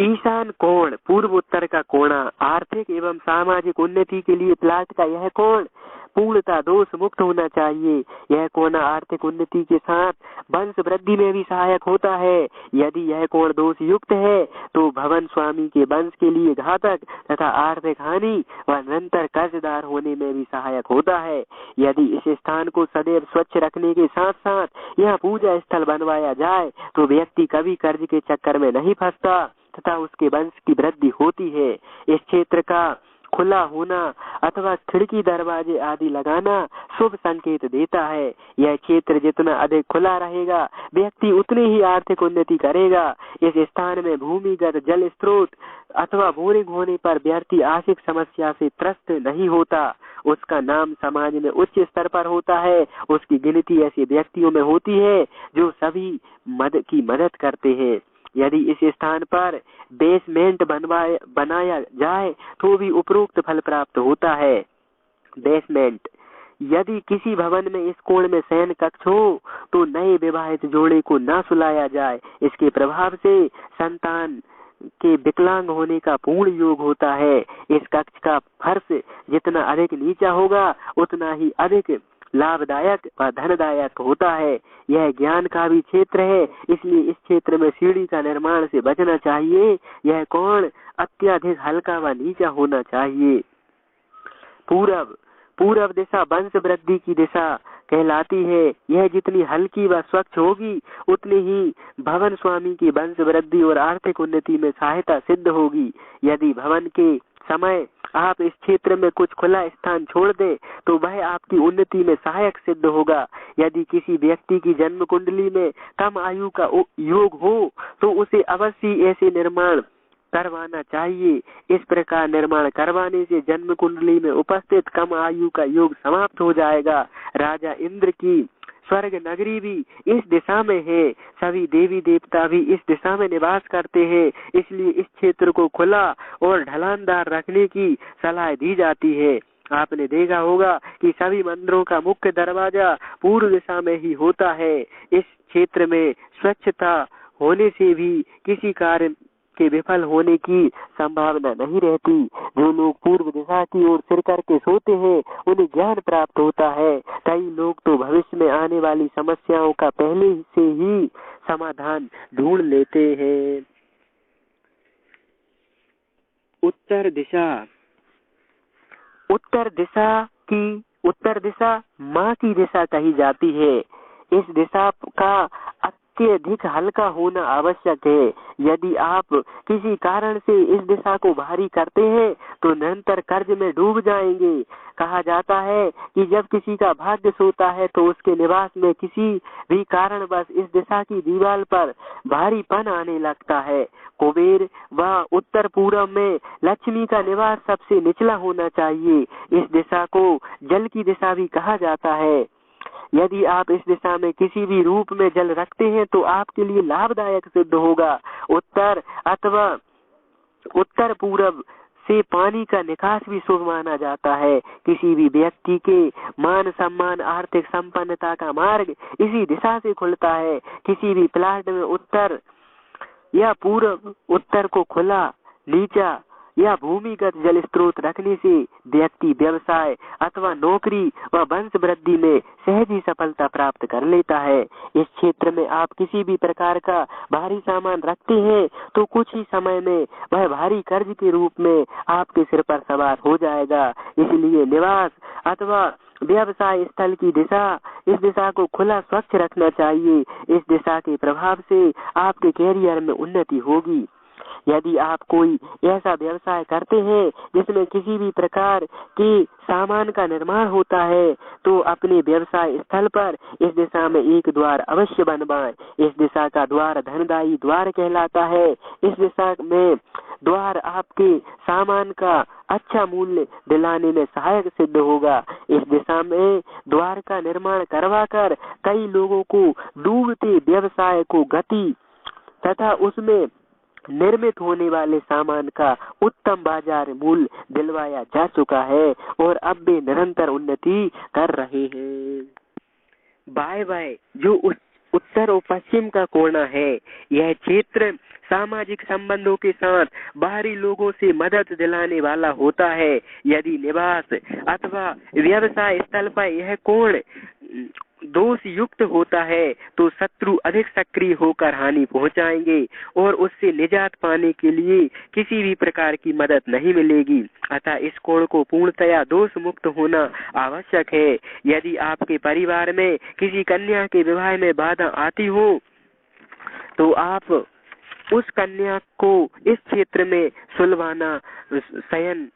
ईशान कोण, पूर्व उत्तर का कोणा, आर्थिक एवं सामाजिक उन्नति के लिए प्लाट का यह कोण पूर्णतः दोष मुक्त होना चाहिए। यह कोण आर्थिक उन्नति के साथ वंश वृद्धि में भी सहायक होता है। यदि यह कोण दोष युक्त है तो भवन स्वामी के वंश के लिए घातक तथा आर्थिक हानि व निरंतर कर्जदार होने में भी सहायक होता है। यदि इस स्थान को सदैव स्वच्छ रखने के साथ साथ यह पूजा स्थल बनवाया जाए तो व्यक्ति कभी कर्ज के चक्कर में नहीं फंसता तथा उसके वंश की वृद्धि होती है। इस क्षेत्र का खुला होना अथवा खिड़की दरवाजे आदि लगाना शुभ संकेत देता है। यह क्षेत्र जितना अधिक खुला रहेगा व्यक्ति उतनी ही आर्थिक उन्नति करेगा। इस स्थान में भूमिगत जल स्रोत अथवा बोरिंग होने पर व्यक्ति आर्थिक समस्या से त्रस्त नहीं होता। उसका नाम समाज में उच्च स्तर पर होता है। उसकी गिनती ऐसे व्यक्तियों में होती है जो सभी की मदद करते हैं। यदि इस स्थान पर बेसमेंट बनाया जाए तो भी उपरोक्त फल प्राप्त होता है। बेसमेंट, यदि किसी भवन में इस कोण में शयन कक्ष हो तो नए विवाहित जोड़े को न सुलाया जाए। इसके प्रभाव से संतान के विकलांग होने का पूर्ण योग होता है। इस कक्ष का फर्श जितना अधिक नीचा होगा उतना ही अधिक लाभदायक व धनदायक होता है। यह ज्ञान का भी क्षेत्र है, इसलिए इस क्षेत्र में सीढ़ी का निर्माण से बचना चाहिए। यह कोण अत्यधिक हल्का व नीचा होना चाहिए। पूरब, पूरब दिशा वंश वृद्धि की दिशा कहलाती है। यह जितनी हल्की व स्वच्छ होगी उतनी ही भवन स्वामी की वंश वृद्धि और आर्थिक उन्नति में सहायता सिद्ध होगी। यदि भवन के समय आप इस क्षेत्र में कुछ खुला स्थान छोड़ दें तो वह आपकी उन्नति में सहायक सिद्ध होगा। यदि किसी व्यक्ति की जन्म कुंडली में कम आयु का योग हो तो उसे अवश्य ऐसे निर्माण करवाना चाहिए। इस प्रकार निर्माण करवाने से जन्म कुंडली में उपस्थित कम आयु का योग समाप्त हो जाएगा। राजा इंद्र की स्वर्ग नगरी भी इस दिशा में है। सभी देवी देवता भी इस दिशा में निवास करते हैं, इसलिए इस क्षेत्र को खुला और ढलानदार रखने की सलाह दी जाती है। आपने देखा होगा कि सभी मंदिरों का मुख्य दरवाजा पूर्व दिशा में ही होता है। इस क्षेत्र में स्वच्छता होने से भी किसी कार्य के विफल होने की संभावना नहीं रहती। जो लोग पूर्व दिशा की ओर सिर करके सोते हैं उन्हें ज्ञान प्राप्त होता है। कई लोग तो भविष्य में आने वाली समस्याओं का पहले से ही समाधान ढूंढ लेते हैं। उत्तर दिशा, उत्तर दिशा माँ की दिशा कही जाती है। इस दिशा का अत्यधिक हल्का होना आवश्यक है। यदि आप किसी कारण से इस दिशा को भारी करते हैं तो निरंतर कर्ज में डूब जाएंगे। कहा जाता है कि जब किसी का भाग्य सोता है तो उसके निवास में किसी भी कारणवश इस दिशा की दीवार पर भारीपन आने लगता है। कुबेर व उत्तर पूर्व में लक्ष्मी का निवास सबसे निचला होना चाहिए। इस दिशा को जल की दिशा भी कहा जाता है। यदि आप इस दिशा में किसी भी रूप में जल रखते हैं तो आपके लिए लाभदायक सिद्ध होगा। उत्तर अथवा उत्तर पूर्व से पानी का निकास भी शुभ माना जाता है। किसी भी व्यक्ति के मान सम्मान आर्थिक संपन्नता का मार्ग इसी दिशा से खुलता है। किसी भी प्लाट में उत्तर या पूर्व उत्तर को खुला, नीचा या भूमिगत जल स्रोत रखने से व्यक्ति व्यवसाय अथवा नौकरी व वंश वृद्धि में सहज ही सफलता प्राप्त कर लेता है। इस क्षेत्र में आप किसी भी प्रकार का भारी सामान रखते हैं तो कुछ ही समय में वह भारी कर्ज के रूप में आपके सिर पर सवार हो जाएगा। इसलिए निवास अथवा व्यवसाय स्थल की दिशा, इस दिशा को खुला स्वच्छ रखना चाहिए। इस दिशा के प्रभाव से आपके कैरियर में उन्नति होगी। यदि आप कोई ऐसा व्यवसाय करते हैं जिसमें किसी भी प्रकार के सामान का निर्माण होता है तो अपने व्यवसाय स्थल पर इस दिशा में एक द्वार अवश्य बनवाएं। इस दिशा का द्वार धनदायी द्वार कहलाता है। इस दिशा में द्वार आपके सामान का अच्छा मूल्य दिलाने में सहायक सिद्ध होगा। इस दिशा में द्वार का निर्माण करवाकर कई लोगों को डूबते व्यवसाय को गति तथा उसमें निर्मित होने वाले सामान का उत्तम बाजार मूल्य दिलवाया जा चुका है और अब भी निरंतर उन्नति कर रहे हैं। बाय बाय जो उत्तर और पश्चिम का कोना है, यह क्षेत्र सामाजिक संबंधों के साथ बाहरी लोगों से मदद दिलाने वाला होता है। यदि निवास अथवा व्यवसाय स्थल पर यह कोण दोष युक्त होता है तो शत्रु अधिक सक्रिय होकर हानि पहुंचाएंगे और उससे निजात पाने के लिए किसी भी प्रकार की मदद नहीं मिलेगी। अतः इस कोण को पूर्णतया दोष मुक्त होना आवश्यक है। यदि आपके परिवार में किसी कन्या के विवाह में बाधा आती हो तो आप उस कन्या को इस क्षेत्र में सुलभाना शयन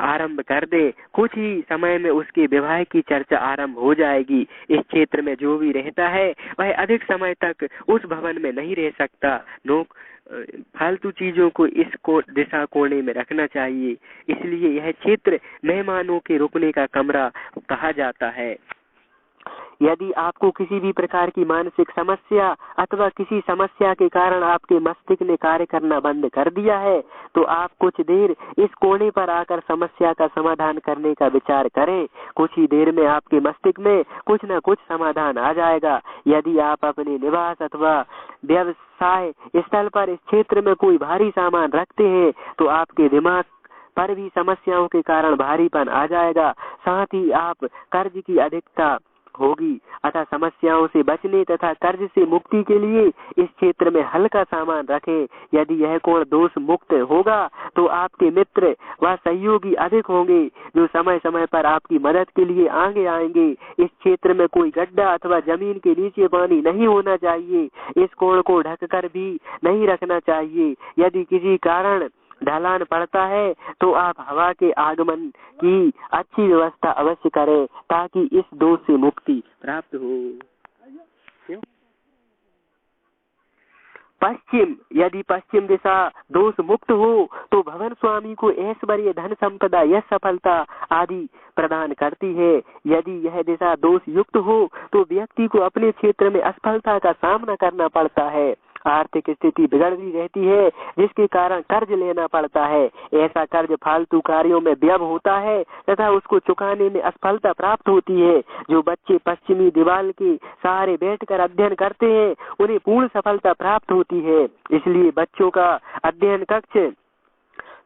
आरंभ कर दे। कुछ ही समय में उसके विवाह की चर्चा आरंभ हो जाएगी। इस क्षेत्र में जो भी रहता है वह अधिक समय तक उस भवन में नहीं रह सकता। फालतू चीजों को इस दिशा कोने में रखना चाहिए। इसलिए यह क्षेत्र मेहमानों के रुकने का कमरा कहा जाता है। यदि आपको किसी भी प्रकार की मानसिक समस्या अथवा किसी समस्या के कारण आपके मस्तिष्क ने कार्य करना बंद कर दिया है तो आप कुछ देर इस कोने पर आकर समस्या का समाधान करने का विचार करें। कुछ ही देर में आपके मस्तिष्क में कुछ न कुछ समाधान आ जाएगा। यदि आप अपने निवास अथवा व्यवसाय स्थल पर इस क्षेत्र में कोई भारी सामान रखते हैं तो आपके दिमाग पर भी समस्याओं के कारण भारीपन आ जाएगा। साथ ही आप कर्ज की अधिकता होगी। अतः समस्याओं से बचने तथा कर्ज से मुक्ति के लिए इस क्षेत्र में हल्का सामान रखें। यदि यह कोण दोष मुक्त होगा तो आपके मित्र व सहयोगी अधिक होंगे जो समय समय पर आपकी मदद के लिए आगे आएंगे। इस क्षेत्र में कोई गड्ढा अथवा जमीन के नीचे पानी नहीं होना चाहिए। इस कोण को ढककर भी नहीं रखना चाहिए। यदि किसी कारण ढलान पड़ता है तो आप हवा के आगमन की अच्छी व्यवस्था अवश्य करें ताकि इस दोष से मुक्ति प्राप्त हो। पश्चिम, यदि पश्चिम दिशा दोष मुक्त हो तो भवन स्वामी को ऐश्वर्य, धन संपदा, यश, सफलता आदि प्रदान करती है। यदि यह दिशा दोष युक्त हो तो व्यक्ति को अपने क्षेत्र में असफलता का सामना करना पड़ता है। आर्थिक स्थिति बिगड़ती रहती है जिसके कारण कर्ज लेना पड़ता है। ऐसा कर्ज फालतू कार्यों में व्यय होता है तथा उसको चुकाने में असफलता प्राप्त होती है। जो बच्चे पश्चिमी दीवार के सहारे बैठकर अध्ययन करते हैं उन्हें पूर्ण सफलता प्राप्त होती है। इसलिए बच्चों का अध्ययन कक्ष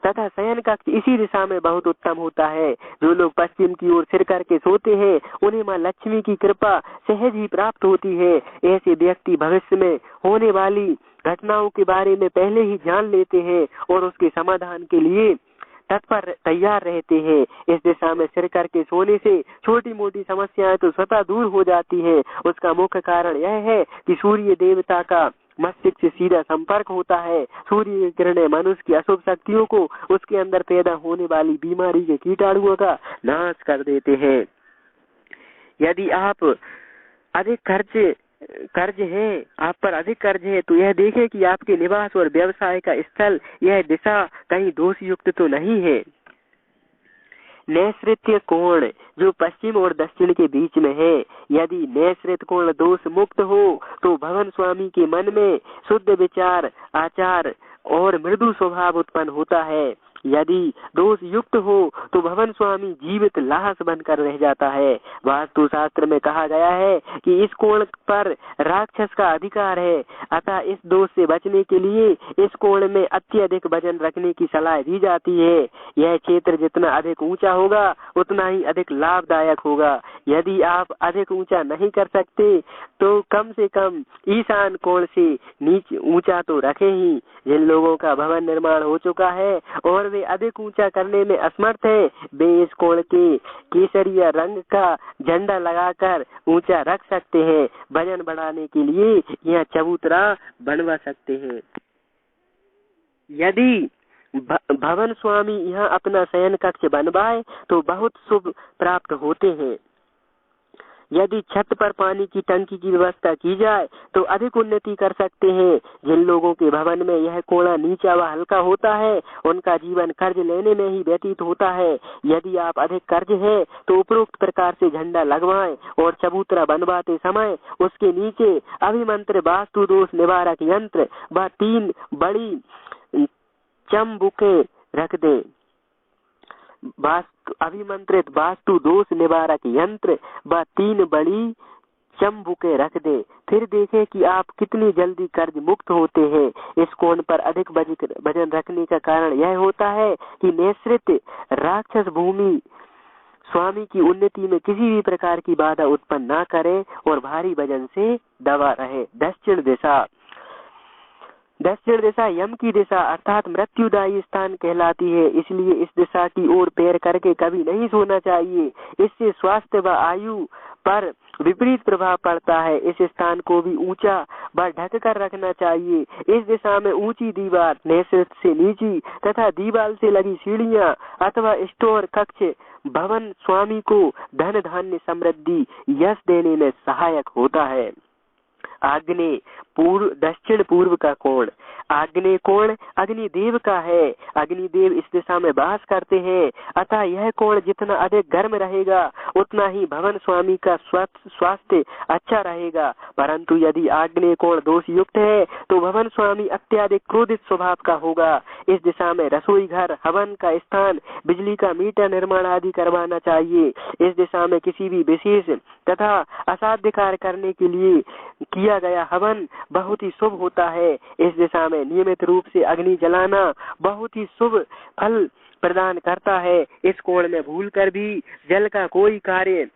तथा शयन कक्ष इसी दिशा में बहुत उत्तम होता है। जो लोग पश्चिम की ओर सिर करके सोते हैं उन्हें माँ लक्ष्मी की कृपा सहज ही प्राप्त होती है। ऐसे व्यक्ति भविष्य में होने वाली घटनाओं के बारे में पहले ही जान लेते हैं और उसके समाधान के लिए तत्पर तैयार रहते हैं। इस दिशा में सिर करके सोने से छोटी मोटी समस्याएं तो स्वतः दूर हो जाती है। उसका मुख्य कारण यह है कि सूर्य देवता का मस्तिष्क से सीधा संपर्क होता है। सूर्य की किरणें मनुष्य की अशुभ शक्तियों को उसके अंदर पैदा होने वाली बीमारी के कीटाणुओं का नाश कर देते हैं। यदि आप अधिक कर्ज है, आप पर अधिक कर्ज है तो यह देखें कि आपके निवास और व्यवसाय का स्थल यह दिशा कहीं दोष युक्त तो नहीं है। नैऋत्य कोण जो पश्चिम और दक्षिण के बीच में है, यदि नैऋत्य कोण दोष मुक्त हो तो भवन स्वामी के मन में शुद्ध विचार, आचार और मृदु स्वभाव उत्पन्न होता है। यदि दोष युक्त हो तो भवन स्वामी जीवित लाश बनकर रह जाता है। वास्तु शास्त्र में कहा गया है कि इस कोण पर राक्षस का अधिकार है। अतः इस दोष से बचने के लिए इस कोण में अत्यधिक वजन रखने की सलाह दी जाती है। यह क्षेत्र जितना अधिक ऊंचा होगा उतना ही अधिक लाभदायक होगा। यदि आप अधिक ऊंचा नहीं कर सकते तो कम से कम ईशान कोण से नीचे ऊंचा तो रखें ही। जिन लोगों का भवन निर्माण हो चुका है और वे अधिक ऊंचा करने में असमर्थ है वे इस कोण के केसरिया रंग का झंडा लगाकर ऊंचा रख सकते हैं। वजन बढ़ाने के लिए यह चबूतरा बनवा सकते हैं। यदि भवन स्वामी यहाँ अपना शयन कक्ष बनवाए तो बहुत शुभ प्राप्त होते हैं। यदि छत पर पानी की टंकी की व्यवस्था की जाए तो अधिक उन्नति कर सकते हैं। जिन लोगों के भवन में यह कोना नीचा व हल्का होता है उनका जीवन कर्ज लेने में ही व्यतीत होता है। यदि आप अधिक कर्ज है तो उपरोक्त प्रकार से झंडा लगवाएं और चबूतरा बनवाते समय उसके नीचे अभिमंत्र वास्तु दोष निवारक यंत्र व 3 बड़ी चम्बुकें रख दें। अभिमंत्रित वास्तु दोष निवारक यंत्र व 3 बड़ी चम्बुकें रख दे फिर देखें कि आप कितनी जल्दी कर्ज मुक्त होते हैं। इस कोण पर अधिक वजन रखने का कारण यह होता है कि निश्रित राक्षस भूमि स्वामी की उन्नति में किसी भी प्रकार की बाधा उत्पन्न न करे और भारी वजन से दबा रहे। दक्षिण दिशा। दक्षिण दिशा यम की दिशा अर्थात मृत्युदायी स्थान कहलाती है, इसलिए इस दिशा की ओर पैर करके कभी नहीं सोना चाहिए। इससे स्वास्थ्य व आयु पर विपरीत प्रभाव पड़ता है। इस स्थान को भी ऊंचा व ढक कर रखना चाहिए। इस दिशा में ऊंची दीवार, नैऋत्य से नीची तथा दीवार से लगी सीढ़ियां अथवा स्टोर कक्ष भवन स्वामी को धन धान्य समृद्धि यश देने में सहायक होता है। आग्नेय पूर्व दक्षिण पूर्व का कोण। आग्नेय कोण अग्निदेव का है। अग्निदेव इस दिशा में वास करते हैं, अतः यह कोण जितना अधिक गर्म रहेगा उतना ही भवन स्वामी का स्वास्थ्य अच्छा रहेगा। परंतु यदि आग्नेय कोण दोष युक्त है तो भवन स्वामी अत्यधिक क्रोधित स्वभाव का होगा। इस दिशा में रसोई घर, हवन का स्थान, बिजली का मीटर निर्माण आदि करवाना चाहिए। इस दिशा में किसी भी विशेष तथा असाध्य कार्य करने के लिए किया गया हवन बहुत ही शुभ होता है। इस दिशा में नियमित रूप से अग्नि जलाना बहुत ही शुभ फल प्रदान करता है। इस कोण में भूलकर भी जल का कोई कार्य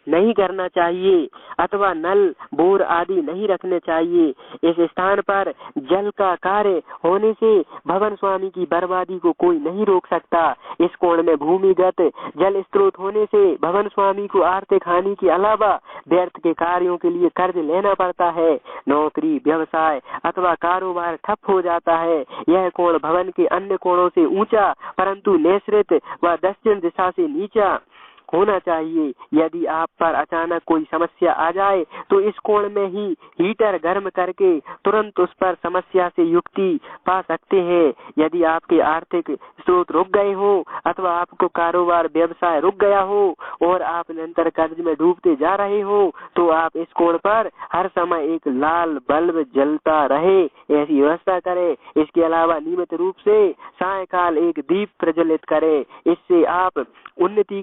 नहीं करना चाहिए अथवा नल बोर आदि नहीं रखने चाहिए। इस स्थान पर जल का कार्य होने से भवन स्वामी की बर्बादी को कोई नहीं रोक सकता। इस कोण में भूमिगत जल स्रोत होने से भवन स्वामी को आर्थिक हानि के अलावा व्यर्थ के कार्यों के लिए कर्ज लेना पड़ता है। नौकरी, व्यवसाय अथवा कारोबार ठप हो जाता है। यह कोण भवन के अन्य कोणों से ऊंचा परंतु नैऋत्य व दक्षिण दिशा से नीचा होना चाहिए। यदि आप पर अचानक कोई समस्या आ जाए तो इस कोण में ही हीटर गर्म करके तुरंत उस पर समस्या से युक्ति पा सकते हैं। यदि आपके आर्थिक स्रोत रुक गए हो अथवा आपको कारोबार व्यवसाय रुक गया हो और आप निरंतर कर्ज में डूबते जा रहे हो तो आप इस कोण पर हर समय एक लाल बल्ब जलता रहे ऐसी व्यवस्था करें। इसके अलावा नियमित रूप से सायंकाल एक दीप प्रज्वलित करें। इससे आप उन्नति की